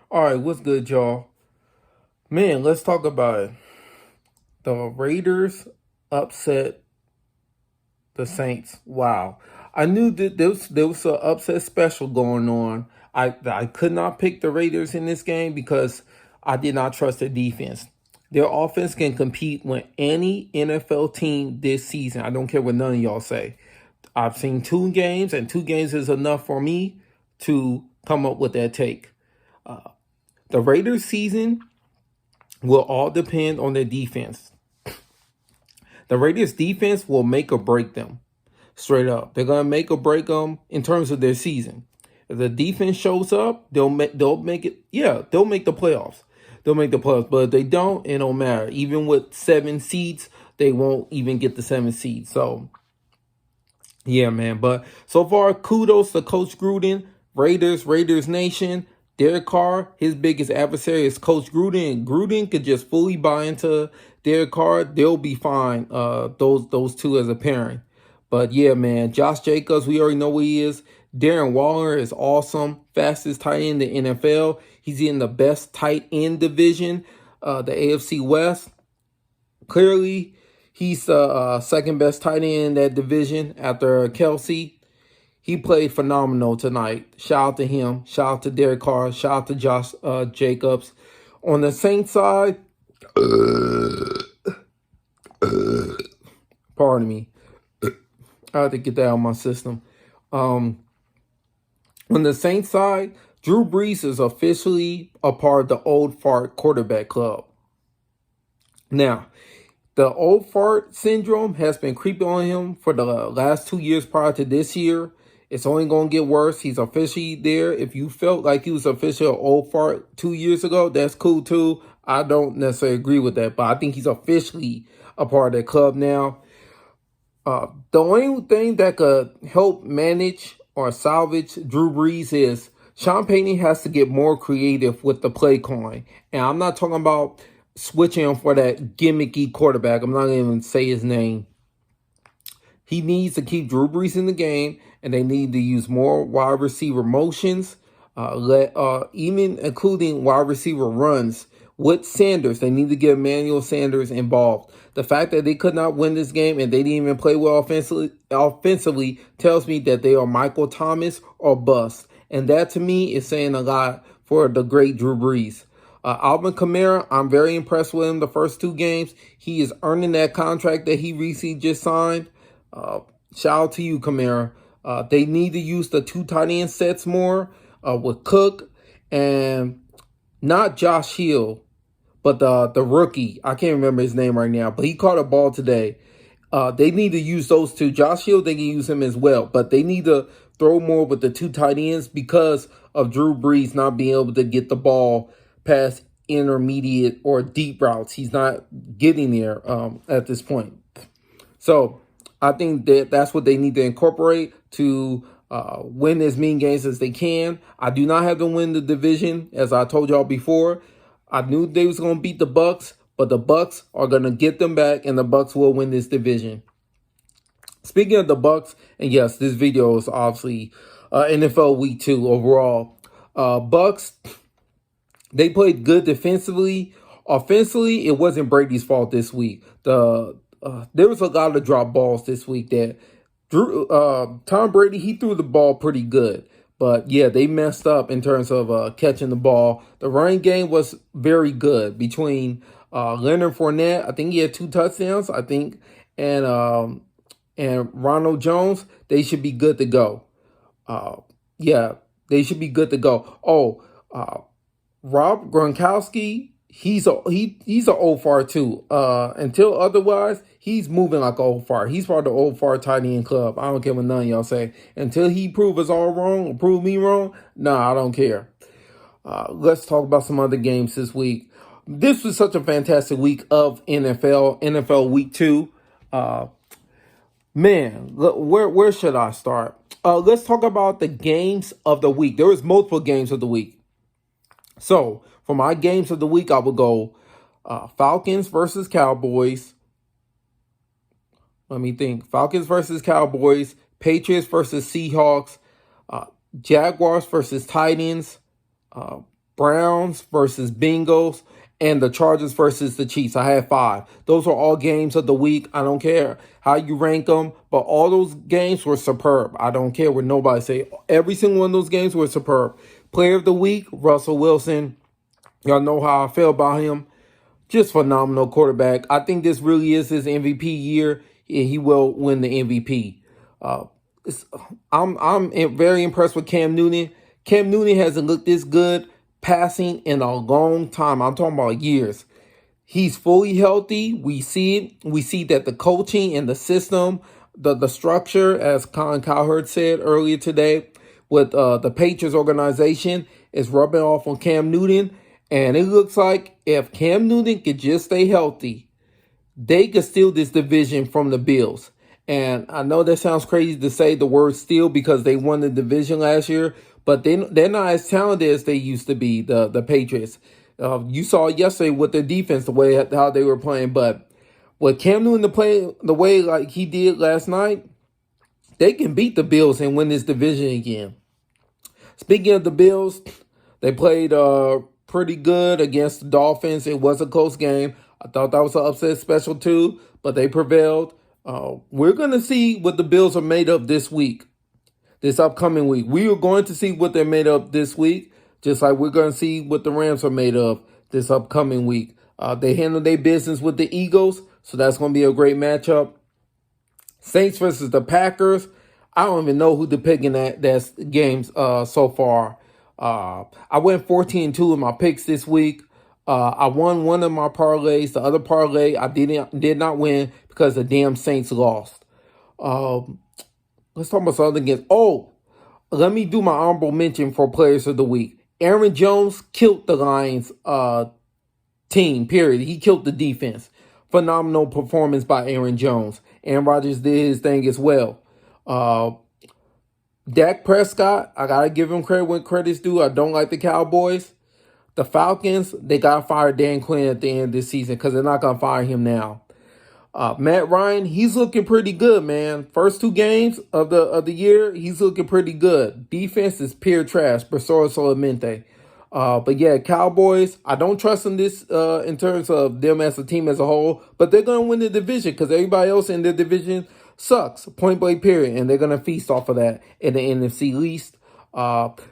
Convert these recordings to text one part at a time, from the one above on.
All right, what's good, y'all? Man, let's talk about it. The Raiders upset the Saints. Wow. I knew that there was an upset special going on. I could not pick the Raiders in this game because I did not trust their defense. Their offense can compete with any NFL team this season. I don't care what none of y'all say. I've seen two games, and two games is enough for me to come up with that take. The Raiders season will all depend on their defense. The Raiders defense will make or break them. Straight up. They're gonna make or break them in terms of their season. If the defense shows up, they'll make it, yeah, they'll make the playoffs. They'll make the playoffs. But if they don't, it don't matter. Even with 7 seeds, they won't even get the 7 seeds. So yeah, man. But so far, kudos to Coach Gruden, Raiders Nation. Derek Carr, his biggest adversary is Coach Gruden. And Gruden could just fully buy into Derek Carr. They'll be fine. Those two as a pairing. But yeah, man, Josh Jacobs, we already know what he is. Darren Waller is awesome. Fastest tight end in the NFL. He's in the best tight end division, the AFC West. Clearly, he's the second best tight end in that division after Kelsey. He played phenomenal tonight. Shout out to him. Shout out to Derek Carr. Shout out to Josh Jacobs. On the Saints side, pardon me. I had to get that out of my system. On the Saints side, Drew Brees is officially a part of the old fart quarterback club. Now, the old fart syndrome has been creeping on him for the last 2 years prior to this year. It's only going to get worse. He's officially there. If you felt like he was officially an old fart 2 years ago, that's cool too. I don't necessarily agree with that, but I think he's officially a part of that club now. The only thing that could help manage or salvage Drew Brees is Sean Payton has to get more creative with the play calling. And I'm not talking about switching him for that gimmicky quarterback. I'm not going to even say his name. He needs to keep Drew Brees in the game, and they need to use more wide receiver motions, even including wide receiver runs with Sanders. They need to get Emmanuel Sanders involved. The fact that they could not win this game and they didn't even play well offensively tells me that they are Michael Thomas or bust. And that to me is saying a lot for the great Drew Brees. Alvin Kamara, I'm very impressed with him the first 2 games. He is earning that contract that he recently just signed. Shout out to you, Kamara. They need to use the 2 tight end sets more with Cook and not Josh Hill, but the rookie. I can't remember his name right now, but he caught a ball today. They need to use those 2. Josh Hill, they can use him as well, but they need to throw more with the 2 tight ends because of Drew Brees not being able to get the ball past intermediate or deep routes. He's not getting there at this point. So I think that that's what they need to incorporate to win as many games as they can. I do not have to win the division, as I told y'all before. I knew they was going to beat the Bucks, but the Bucks are going to get them back, and the Bucks will win this division. Speaking of the Bucks, and yes, this video is obviously NFL Week 2 overall. Bucks, they played good defensively. Offensively, it wasn't Brady's fault this week. There was a lot of drop balls this week that Tom Brady, he threw the ball pretty good. But yeah, they messed up in terms of catching the ball. The running game was very good between Leonard Fournette. I think he had 2 touchdowns, I think, and Ronald Jones. They should be good to go. Yeah, they should be good to go. Rob Gronkowski, he's a old fart too. Until otherwise, he's moving like an old fart. He's part of the old fart tight end club. I don't care what none of y'all say. Until he prove us all wrong or prove me wrong, nah, I don't care. Let's talk about some other games this week. This was such a fantastic week of NFL Week 2. Man, where should I start? Let's talk about the games of the week. There was multiple games of the week. So, for my games of the week, I would go Falcons versus Cowboys. Let me think. Falcons versus Cowboys. Patriots versus Seahawks. Jaguars versus Titans. Browns versus Bengals, and the Chargers versus the Chiefs. I had 5. Those are all games of the week. I don't care how you rank them, but all those games were superb. I don't care what nobody say. Every single one of those games were superb. Player of the week, Russell Wilson. Y'all know how I feel about him. Just phenomenal quarterback. I think this really is his MVP year, and he will win the MVP. Uh, I'm very impressed with Cam Newton. Cam Newton hasn't looked this good passing in a long time. I'm talking about years. He's fully healthy. We see it. We see that the coaching and the system, the structure, as Colin Cowherd said earlier today, with the Patriots organization, is rubbing off on Cam Newton. And it looks like if Cam Newton could just stay healthy, they could steal this division from the Bills. And I know that sounds crazy to say the word steal because they won the division last year, but they're not as talented as they used to be, the Patriots. You saw yesterday with their defense, the way how they were playing. But with Cam Newton to play the way like he did last night, they can beat the Bills and win this division again. Speaking of the Bills, they played pretty good against the Dolphins. It was a close game. I thought that was an upset special too, but they prevailed. We're going to see what the Bills are made of this week, this upcoming week. We are going to see what they're made of this week, just like we're going to see what the Rams are made of this upcoming week. They handled their business with the Eagles, so that's going to be a great matchup. Saints versus the Packers. I don't even know who to pick in that games so far. I went 14-2 in my picks this week. I won one of my parlays. The other parlay I did not win because the damn Saints lost. Let's talk about some other games. Oh, let me do my honorable mention for players of the week. Aaron Jones killed the Lions team, period. He killed the defense. Phenomenal performance by Aaron Jones. Aaron Rodgers did his thing as well. Dak Prescott, I got to give him credit when credit's due. I don't like the Cowboys. The Falcons, they got to fire Dan Quinn at the end of this season because they're not going to fire him now. Matt Ryan, he's looking pretty good, man. First 2 games of the year, he's looking pretty good. Defense is pure trash, Persora solamente. But yeah, Cowboys, I don't trust them this in terms of them as a team as a whole, but they're going to win the division because everybody else in their division sucks, point blank period, and they're going to feast off of that in the NFC East.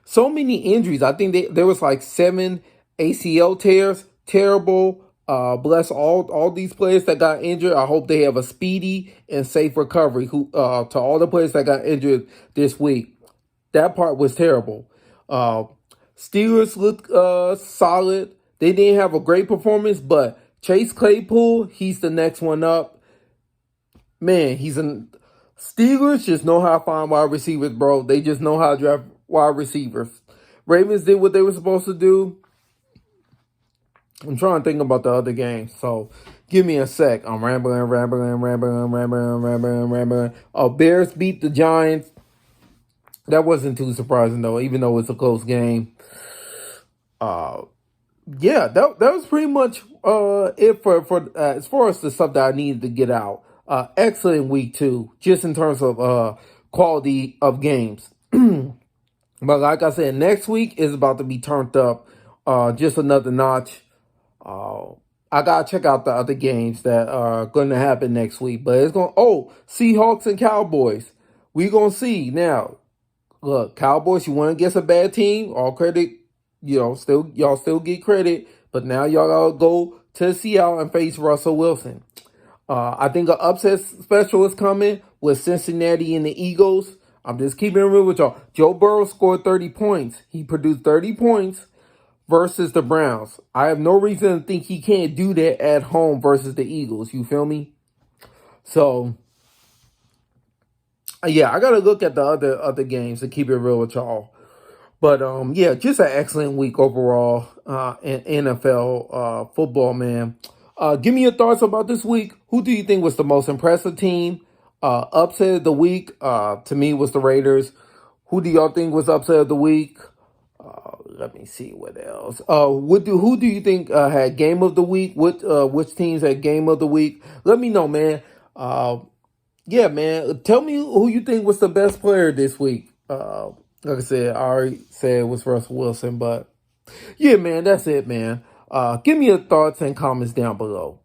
So many injuries. I think there was like 7 ACL tears. Terrible. Bless all these players that got injured. I hope they have a speedy and safe recovery. To all the players that got injured this week, that part was terrible. Steelers looked solid. They didn't have a great performance, but Chase Claypool, he's the next one up. Man, Steelers just know how to find wide receivers, bro. They just know how to draft wide receivers. Ravens did what they were supposed to do. I'm trying to think about the other games, so give me a sec. I'm rambling. Bears beat the Giants. That wasn't too surprising, though, even though it's a close game. Yeah, that was pretty much it for as far as the stuff that I needed to get out. Excellent week 2, just in terms of quality of games. But like I said, next week is about to be turned up just another notch. I gotta check out the other games that are going to happen next week. But it's going. Seahawks and Cowboys. We gonna see now. Look, Cowboys, you went against a bad team. All credit, y'all still get credit. But now y'all gotta go to Seattle and face Russell Wilson. I think an upset special is coming with Cincinnati and the Eagles. I'm just keeping it real with y'all. Joe Burrow scored 30 points. He produced 30 points versus the Browns. I have no reason to think he can't do that at home versus the Eagles. You feel me? So, yeah, I got to look at the other games to keep it real with y'all. But, yeah, just an excellent week overall in NFL football, man. Give me your thoughts about this week. Who do you think was the most impressive team? Upset of the week, to me, was the Raiders. Who do y'all think was upset of the week? Let me see what else. Who do you think had game of the week? Which teams had game of the week? Let me know, man. Yeah, man. Tell me who you think was the best player this week. Like I said, I already said it was Russell Wilson, but Yeah, man, that's it, man. Give me your thoughts and comments down below.